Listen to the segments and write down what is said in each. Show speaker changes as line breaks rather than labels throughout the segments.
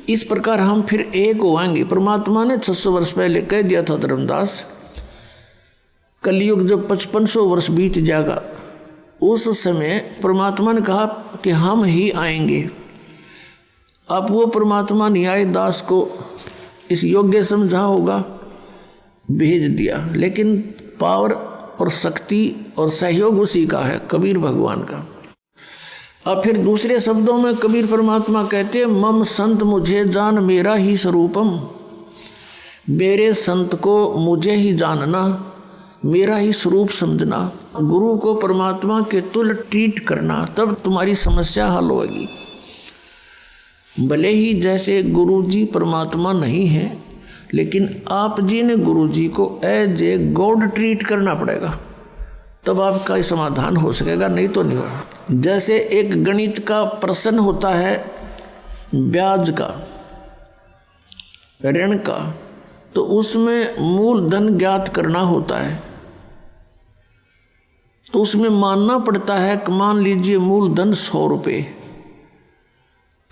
इस प्रकार हम फिर एक होंगे। परमात्मा ने 600 वर्ष पहले कह दिया था धर्मदास, कलयुग जब 5500 वर्ष बीत जाएगा उस समय परमात्मा ने कहा कि हम ही आएंगे। अब वो परमात्मा नहीं आए, दास को इस योग्य समझा होगा, भेज दिया, लेकिन पावर और शक्ति और सहयोग उसी का है, कबीर भगवान का। अब फिर दूसरे शब्दों में कबीर परमात्मा कहते हैं, मम संत मुझे जान मेरा ही स्वरूपम, मेरे संत को मुझे ही जानना, मेरा ही स्वरूप समझना। गुरु को परमात्मा के तुल्य ट्रीट करना, तब तुम्हारी समस्या हल होगी। भले ही जैसे गुरु जी परमात्मा नहीं है, लेकिन आप जी ने गुरु जी को एज ए गॉड ट्रीट करना पड़ेगा, तब आपका समाधान हो सकेगा, नहीं तो नहीं होगा। जैसे एक गणित का प्रश्न होता है ब्याज का, ऋण का, तो उसमें मूलधन ज्ञात करना होता है, तो उसमें मानना पड़ता है कि मान लीजिए मूलधन 100 रुपये,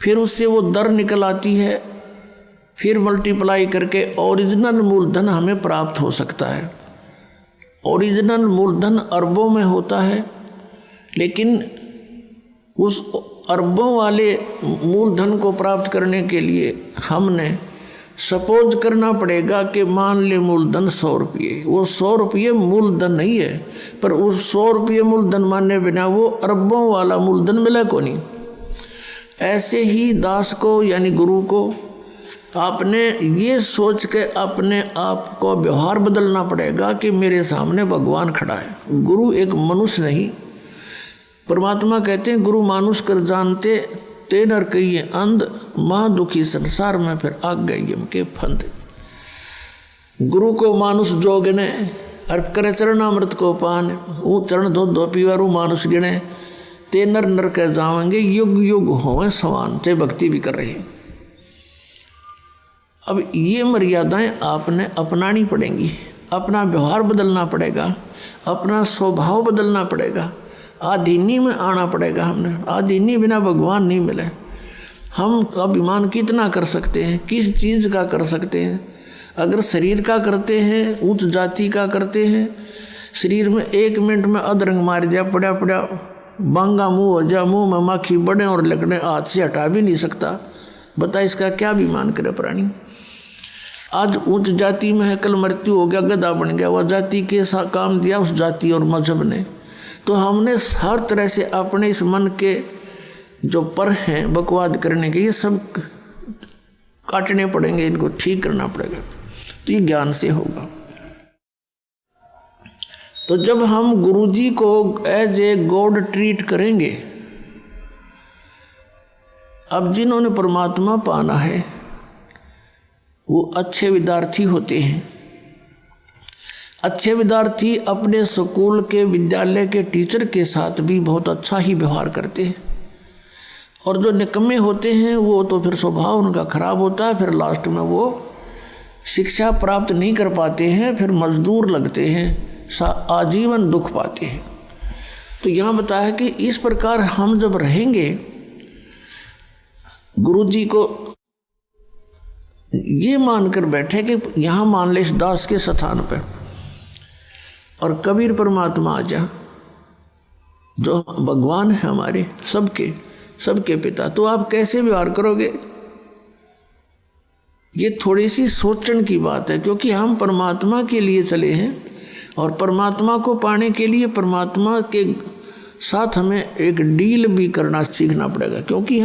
फिर उससे वो दर निकल आती है, फिर मल्टीप्लाई करके ओरिजिनल मूलधन हमें प्राप्त हो सकता है। ओरिजिनल मूलधन अरबों में होता है, लेकिन उस अरबों वाले मूलधन को प्राप्त करने के लिए हमने सपोज करना पड़ेगा कि मान ले मूलधन 100 रुपये, वो 100 रुपये मूलधन नहीं है, पर उस 100 रुपये मूलधन माने बिना वो अरबों वाला मूलधन मिले को नहीं। ऐसे ही दास को यानी गुरु को आपने ये सोच के अपने आप को व्यवहार बदलना पड़ेगा कि मेरे सामने भगवान खड़ा है। गुरु एक मनुष्य नहीं, परमात्मा कहते हैं गुरु मानुष कर जानते ते नर कहिए अंध, माँ दुखी संसार में फिर आग गए यम के फंद। गुरु को मानुष जो गिने अर्प करे चरणामृत को पान, वो चरण धो पीवारू मानुष गिने ते नर नर कह जावेंगे युग युग होवे समान, चाहे भक्ति भी कर रहे हैं। अब ये मर्यादाएं आपने अपनानी पड़ेंगी, अपना व्यवहार बदलना पड़ेगा, अपना स्वभाव बदलना पड़ेगा, आधीनी में आना पड़ेगा। हमने आधीनी बिना भगवान नहीं मिले। हम अभिमान कितना कर सकते हैं, किस चीज़ का कर सकते हैं? अगर शरीर का करते हैं, उच्च जाति का करते हैं, शरीर में 1 मिनट में अधरंग मार दिया, पड़ा पड़ा बांगा मुँह हो जा, मुँह में माखी बड़े और लगने, हाथ से हटा भी नहीं सकता। बता इसका क्या अभिमान करे प्राणी। आज उच्च जाति में है, कल मृत्यु हो गया, गधा बन गया, वह जाति के काम दिया उस जाति और मजहब ने। तो हमने हर तरह से अपने इस मन के जो पर हैं बकवाद करने के, ये सब काटने पड़ेंगे, इनको ठीक करना पड़ेगा। तो ये ज्ञान से होगा। तो जब हम गुरुजी को एज ए गॉड ट्रीट करेंगे, अब जिन्होंने परमात्मा पाना है वो अच्छे विद्यार्थी होते हैं। अच्छे विद्यार्थी अपने स्कूल के विद्यालय के टीचर के साथ भी बहुत अच्छा ही व्यवहार करते हैं, और जो निकम्मे होते हैं वो तो फिर स्वभाव उनका खराब होता है, फिर लास्ट में वो शिक्षा प्राप्त नहीं कर पाते हैं, फिर मजदूर लगते हैं, आजीवन दुख पाते हैं। तो यहाँ बताया कि इस प्रकार हम जब रहेंगे, गुरुजी को ये मानकर बैठे कि यहाँ मान ले इस दास के स्थान पर और कबीर परमात्मा आ जा, जो भगवान है हमारे सबके पिता, तो आप कैसे व्यवहार करोगे? ये थोड़ी सी सोचने की बात है, क्योंकि हम परमात्मा के लिए चले हैं और परमात्मा को पाने के लिए परमात्मा के साथ हमें एक डील भी करना सीखना पड़ेगा। क्योंकि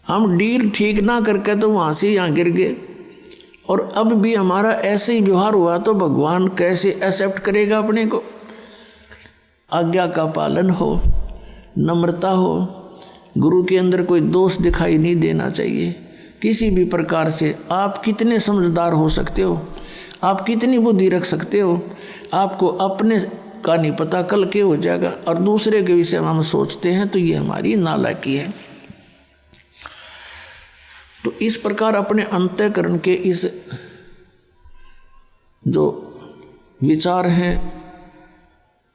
हम डील ठीक ना करके तो वहाँ से यहाँ गिर गए, और अब भी हमारा ऐसे ही व्यवहार हुआ तो भगवान कैसे एक्सेप्ट करेगा अपने को? आज्ञा का पालन हो, नम्रता हो, गुरु के अंदर कोई दोष दिखाई नहीं देना चाहिए किसी भी प्रकार से। आप कितने समझदार हो सकते हो, आप कितनी बुद्धि रख सकते हो, आपको अपने का नहीं पता कल क्या हो जाएगा, और दूसरे के विषय में हम सोचते हैं, तो ये हमारी नालायकी है। तो इस प्रकार अपने अंतःकरण के इस जो विचार हैं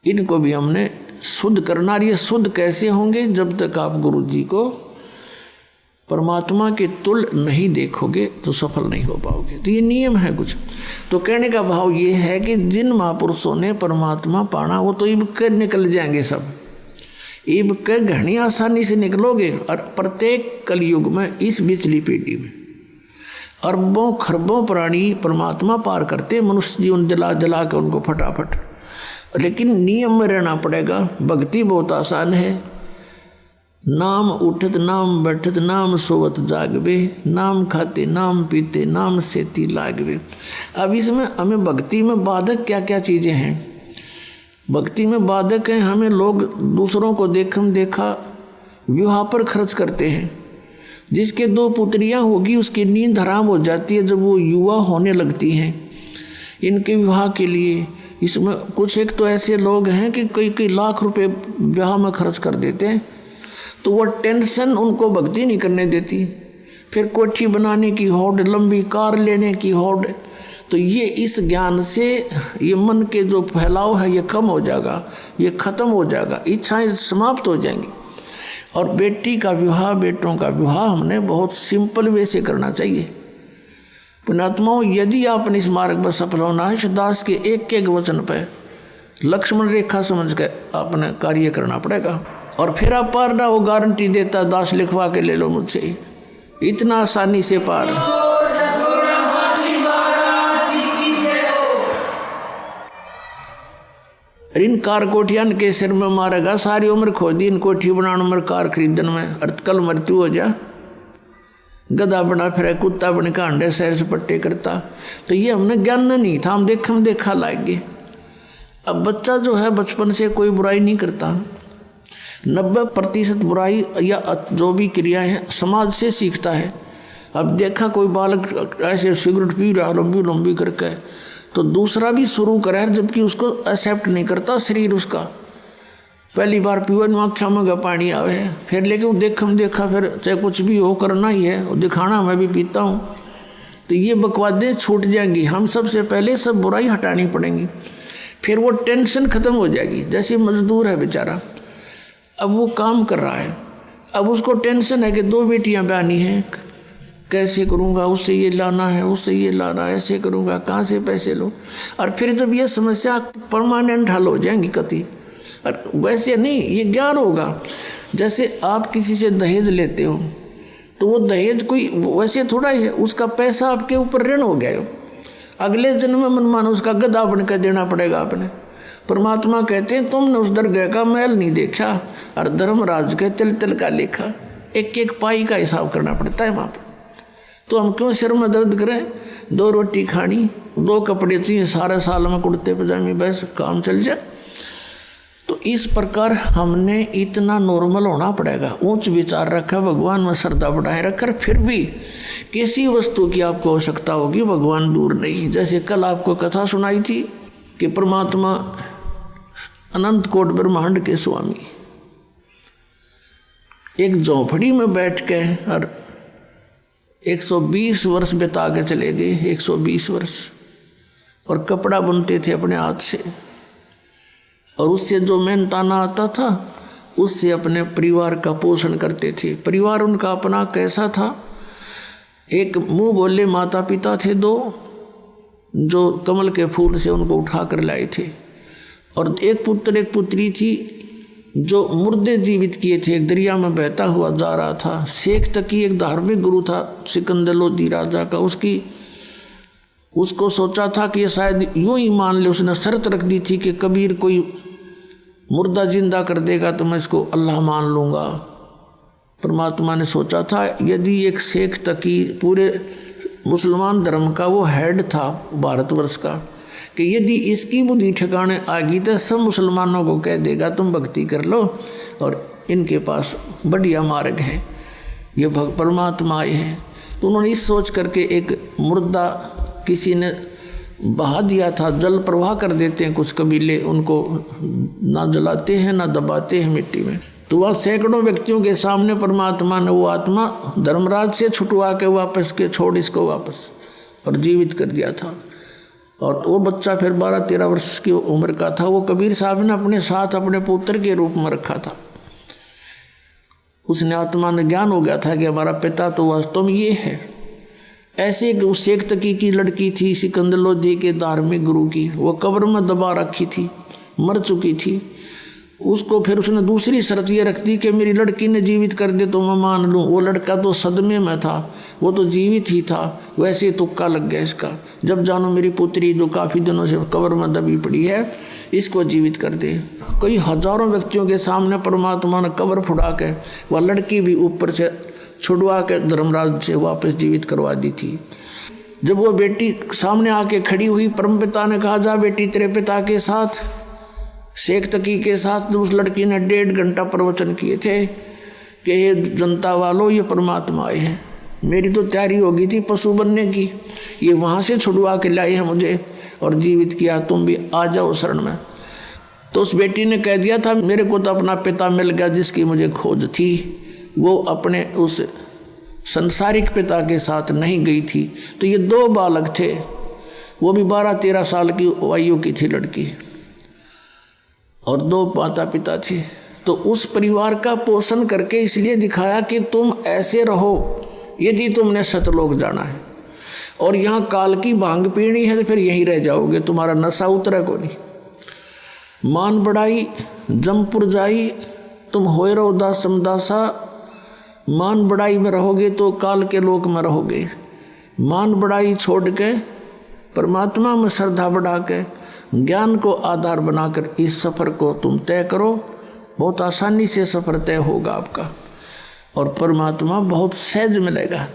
इनको भी हमने शुद्ध करना। ये शुद्ध कैसे होंगे? जब तक आप गुरु जी को परमात्मा के तुल नहीं देखोगे तो सफल नहीं हो पाओगे। तो ये नियम है कुछ। तो कहने का भाव ये है कि जिन महापुरुषों ने परमात्मा पाना वो तो इब के निकल जाएंगे सब, इब के घनी आसानी से निकलोगे। और प्रत्येक कलयुग में इस बिचली पीढ़ी में अरबों खरबों प्राणी परमात्मा पार करते, मनुष्य जीवन जला जला के उनको फटाफट। लेकिन नियम में रहना पड़ेगा। भक्ति बहुत आसान है। नाम उठत नाम बैठत नाम सोवत जागवे, नाम खाते नाम पीते नाम सेती लागवे। अब इसमें हमें भक्ति में बाधक क्या क्या चीज़ें हैं? भक्ति में बाधक हैं, हमें लोग दूसरों को देखा विवाह पर खर्च करते हैं। जिसके 2 पुत्रियां होगी उसकी नींद हराम हो जाती है जब वो युवा होने लगती हैं इनके विवाह के लिए। इसमें कुछ एक तो ऐसे लोग हैं कि कई लाख रुपए विवाह में खर्च कर देते हैं, तो वो टेंशन उनको भक्ति नहीं करने देती। फिर कोठी बनाने की होड़, लंबी कार लेने की होड़। तो ये इस ज्ञान से ये मन के जो फैलाव है ये कम हो जाएगा, ये खत्म हो जाएगा, इच्छाएं समाप्त हो जाएंगी। और बेटी का विवाह, बेटों का विवाह हमने बहुत सिंपल वे से करना चाहिए। पुण्यात्माओं, यदि आपने इस मार्ग पर सफल होना है, दास के एक एक वचन पर लक्ष्मण रेखा समझ कर आपने कार्य करना पड़ेगा। और फिर आप पार ना हो, गारंटी देता दास लिखवा के ले लो मुझसे, इतना आसानी से पार। इन कार कोठियान के सिर में मारेगा, सारी उम्र खो दी इन कोठी बनाने में, कार खरीदन में, और कल मृत्यु हो जा। गधा बना फिर कुत्ता बन के अंडे सैर से पट्टे करता। तो ये हमने ज्ञान नहीं था, हम देखा लाग गए। अब बच्चा जो है बचपन से कोई बुराई नहीं करता। 90% बुराई या जो भी क्रियाएं हैं समाज से सीखता है। अब देखा कोई बालक ऐसे सिगरेट पी रहा लंबी लंबी करके, तो दूसरा भी शुरू करे, जबकि उसको एक्सेप्ट नहीं करता शरीर उसका। पहली बार पीवे आँखों में पानी आवे, फिर लेकिन देखा फिर चाहे कुछ भी हो करना ही है, और दिखाना मैं भी पीता हूँ। तो ये बकवादें छूट जाएंगी। हम सबसे पहले सब बुराई हटानी पड़ेंगी, फिर वो टेंशन खत्म हो जाएगी। जैसे मजदूर है बेचारा, अब वो काम कर रहा है, अब उसको टेंशन है कि 2 बेटियां ब्यानी हैं, कैसे करूँगा, उससे ये लाना है, उससे ये लाना है, ऐसे करूँगा, कहाँ से पैसे लूँ। और फिर जब ये समस्या परमानेंट हल हो जाएंगी कति। और वैसे नहीं, ये ज्ञान होगा। जैसे आप किसी से दहेज लेते हो, तो वो दहेज कोई वैसे थोड़ा है, उसका पैसा आपके ऊपर ऋण हो गया। अगले जन्म में मनमाना उसका गधा बन कर देना पड़ेगा आपने। परमात्मा कहते हैं तुमने उस दरगाह का मैल नहीं देखा, और धर्मराज के तिल तिल का लेखा। एक एक पाई का हिसाब करना पड़ता है वहाँ पर। तो हम क्यों सिर में दर्द करें? 2 रोटी खानी, 2 कपड़े चाहिए, सारे साल में कुर्ते पजामे, बस काम चल जाए। तो इस प्रकार हमने इतना नॉर्मल होना पड़ेगा। ऊंच विचार रखा, भगवान में श्रद्धा बढ़ाए रखकर, फिर भी किसी वस्तु की आपको आवश्यकता होगी, भगवान दूर नहीं। जैसे कल आपको कथा सुनाई थी कि परमात्मा अनंत कोट ब्रह्मांड के स्वामी एक झोंपड़ी में बैठ के और 120 वर्ष बिता के चले गए। 120 वर्ष। और कपड़ा बुनते थे अपने हाथ से, और उससे जो मेहनताना आता था उससे अपने परिवार का पोषण करते थे। परिवार उनका अपना कैसा था? एक मुंह बोले माता पिता थे 2, जो कमल के फूल से उनको उठा कर लाए थे, और एक पुत्र एक पुत्री थी जो मुर्दे जीवित किए थे, एक दरिया में बहता हुआ जा रहा था। शेख तकी एक धार्मिक गुरु था सिकंदर लोदी राजा का, उसको सोचा था कि ये शायद यूं ही मान ले। उसने शर्त रख दी थी कि कबीर कोई मुर्दा जिंदा कर देगा तो मैं इसको अल्लाह मान लूँगा। परमात्मा ने सोचा था यदि एक शेख तकी पूरे मुसलमान धर्म का वो हेड था भारतवर्ष का, कि यदि इसकी बुद्धि ठिकाने आ गई तो सब मुसलमानों को कह देगा तुम भक्ति कर लो, और इनके पास बढ़िया मार्ग है, ये परमात्मा आए हैं। तो उन्होंने इस सोच करके एक मुर्दा किसी ने बहा दिया था। जल प्रवाह कर देते हैं कुछ कबीले, उनको ना जलाते हैं ना दबाते हैं मिट्टी में। तो वह सैकड़ों व्यक्तियों के सामने परमात्मा ने वो आत्मा धर्मराज से छुटवा के वापस के छोड़ इसको वापस और जीवित कर दिया था। और वो बच्चा फिर 12-13 वर्ष की उम्र का था। वो कबीर साहब ने अपने साथ अपने पुत्र के रूप में रखा था। उसने आत्मा में ज्ञान हो गया था कि हमारा पिता तो वास्तव में ये है। ऐसे एक शेख तकी की लड़की थी सिकंदर लोधी के धार्मिक गुरु की, वो कब्र में दबा रखी थी, मर चुकी थी। उसको फिर उसने दूसरी शर्त ये रख दी कि मेरी लड़की ने जीवित कर दे तो मैं मान लूँ। वो लड़का तो सदमे में था, वो तो जीवित ही था, वैसे ही तुक्का लग गया इसका। जब जानो मेरी पुत्री जो काफ़ी दिनों से कब्र में दबी पड़ी है, इसको जीवित कर दे। कई हजारों व्यक्तियों के सामने परमात्मा ने कब्र फुड़ा के वह लड़की भी ऊपर से छुड़वा के धर्मराज से वापस जीवित करवा दी थी। जब वो बेटी सामने आके खड़ी हुई, परमपिता ने कहा जा बेटी तेरे पिता के साथ, शेख तकी के साथ। उस लड़की ने 1.5 घंटा प्रवचन किए थे कि ये जनता वालों ये परमात्मा आए हैं। मेरी तो तैयारी हो गई थी पशु बनने की, ये वहाँ से छुड़वा के लाए हैं मुझे और जीवित किया, तुम भी आ जाओ शरण में। तो उस बेटी ने कह दिया था मेरे को तो अपना पिता मिल गया जिसकी मुझे खोज थी, वो अपने उस संसारिक पिता के साथ नहीं गई थी। तो ये 2 बालक थे, वो भी 12-13 साल की आयु की थी लड़की, और 2 माता पिता थे। तो उस परिवार का पोषण करके इसलिए दिखाया कि तुम ऐसे रहो यदि तुमने सतलोक जाना है, और यहाँ काल की भांग पीनी है तो फिर यहीं रह जाओगे, तुम्हारा नशा उतरे को नहीं। मान बढ़ाई जमपुर जाई, तुम होए रहो दास समदासा। मान बढ़ाई में रहोगे तो काल के लोक में रहोगे। मान बढ़ाई छोड़ के परमात्मा में श्रद्धा बढ़ा के ज्ञान को आधार बनाकर इस सफ़र को तुम तय करो। बहुत आसानी से सफ़र तय होगा आपका, और परमात्मा बहुत सहज मिलेगा।